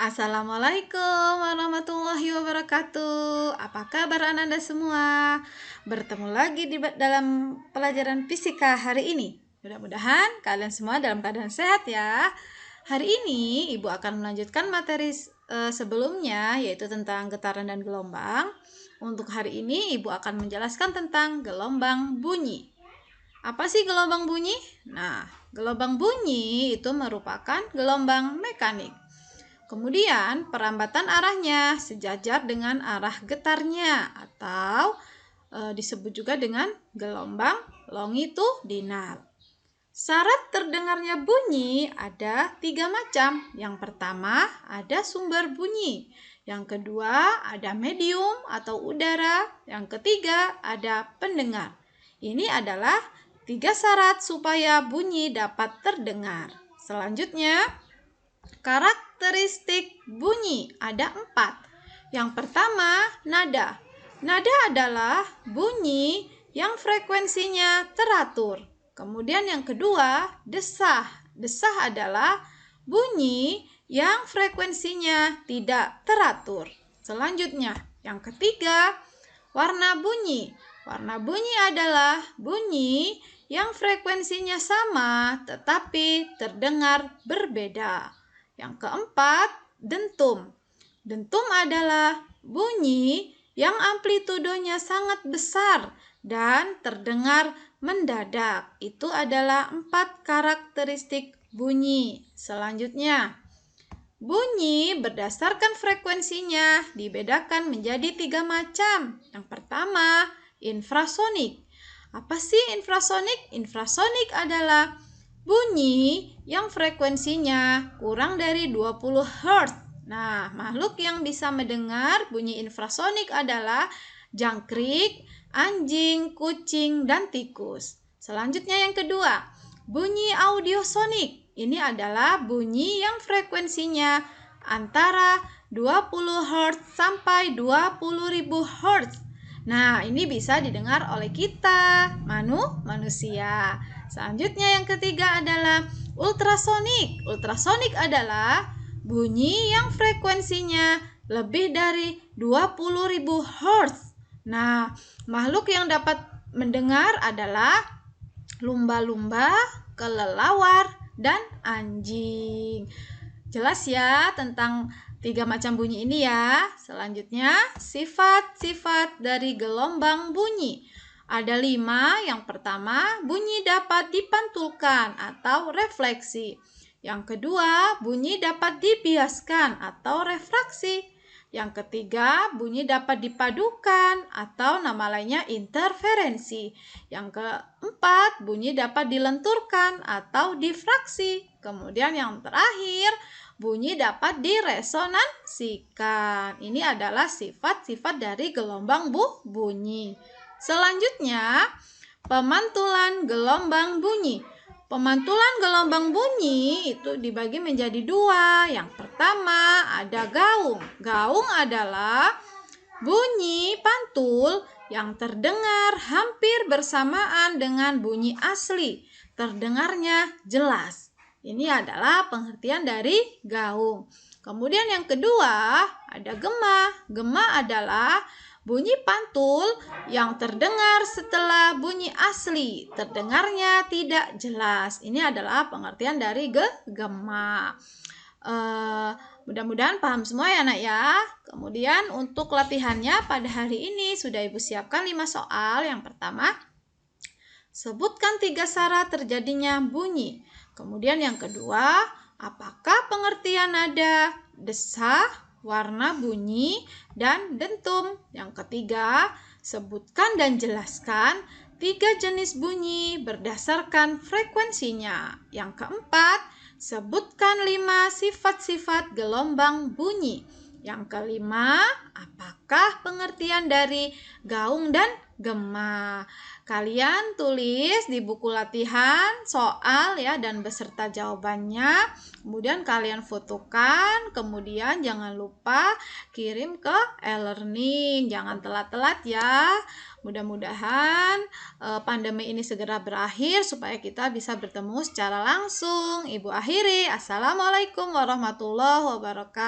Assalamualaikum warahmatullahi wabarakatuh. Apa kabar anak-anak semua? Bertemu lagi dalam pelajaran fisika hari ini. Mudah-mudahan kalian semua dalam keadaan sehat ya. Hari ini Ibu akan melanjutkan materi sebelumnya, yaitu tentang getaran dan gelombang. Untuk hari ini Ibu akan menjelaskan tentang gelombang bunyi. Apa sih gelombang bunyi? Nah, gelombang bunyi itu merupakan gelombang mekanik. Kemudian perambatan arahnya sejajar dengan arah getarnya atau disebut juga dengan gelombang longitudinal. Syarat terdengarnya bunyi ada 3 macam. Yang pertama ada sumber bunyi. Yang kedua ada medium atau udara. Yang ketiga ada pendengar. Ini adalah 3 syarat supaya bunyi dapat terdengar. Selanjutnya, karakteristik bunyi ada 4. Yang pertama, nada. Nada adalah bunyi yang frekuensinya teratur. Kemudian yang kedua, desah. Desah adalah bunyi yang frekuensinya tidak teratur. Selanjutnya, yang ketiga, warna bunyi. Warna bunyi adalah bunyi yang frekuensinya sama tetapi terdengar berbeda. Yang keempat, dentum. Dentum adalah bunyi yang amplitudonya sangat besar dan terdengar mendadak. Itu adalah 4 karakteristik bunyi. Selanjutnya, bunyi berdasarkan frekuensinya dibedakan menjadi 3 macam. Yang pertama, infrasonik. Apa sih infrasonik? Infrasonik adalah bunyi yang frekuensinya kurang dari 20 Hz. Nah, makhluk yang bisa mendengar bunyi infrasonik adalah jangkrik, anjing, kucing, dan tikus. Selanjutnya yang kedua, bunyi audiosonik. Ini adalah bunyi yang frekuensinya antara 20 Hz sampai 20.000 Hz. Nah, ini bisa didengar oleh kita, manusia. Selanjutnya yang ketiga adalah ultrasonik. Ultrasonik adalah bunyi yang frekuensinya lebih dari 20.000 Hz. Nah, makhluk yang dapat mendengar adalah lumba-lumba, kelelawar, dan anjing. Jelas ya tentang 3 macam bunyi ini ya. Selanjutnya, sifat-sifat dari gelombang bunyi. Ada 5. Yang pertama, bunyi dapat dipantulkan atau refleksi. Yang kedua, bunyi dapat dibiaskan atau refraksi. Yang ketiga, bunyi dapat dipadukan atau nama lainnya interferensi. Yang keempat, bunyi dapat dilenturkan atau difraksi. Kemudian yang terakhir, bunyi dapat diresonansikan. Ini adalah sifat-sifat dari gelombang bunyi. Selanjutnya, pemantulan gelombang bunyi. Pemantulan gelombang bunyi itu dibagi menjadi 2. Yang pertama ada gaung. Gaung adalah bunyi pantul yang terdengar hampir bersamaan dengan bunyi asli. Terdengarnya jelas. Ini adalah pengertian dari gaung. Kemudian yang kedua ada gema. Gema adalah bunyi pantul yang terdengar setelah bunyi asli, terdengarnya tidak jelas. Ini adalah pengertian dari gema. Mudah-mudahan paham semua ya anak ya. Kemudian untuk latihannya pada hari ini sudah Ibu siapkan 5 soal. Yang pertama, sebutkan 3 syarat terjadinya bunyi. Kemudian yang kedua, apakah pengertian nada, desah, warna bunyi, dan dentum. Yang ketiga, sebutkan dan jelaskan 3 jenis bunyi berdasarkan frekuensinya. Yang keempat, sebutkan 5 sifat-sifat gelombang bunyi. Yang kelima, apakah pengertian dari gaung dan gema? Kalian tulis di buku latihan soal ya dan beserta jawabannya. Kemudian kalian fotokan, kemudian jangan lupa kirim ke e-learning. Jangan telat-telat ya. Mudah-mudahan pandemi ini segera berakhir supaya kita bisa bertemu secara langsung. Ibu akhiri, Assalamualaikum warahmatullahi wabarakatuh.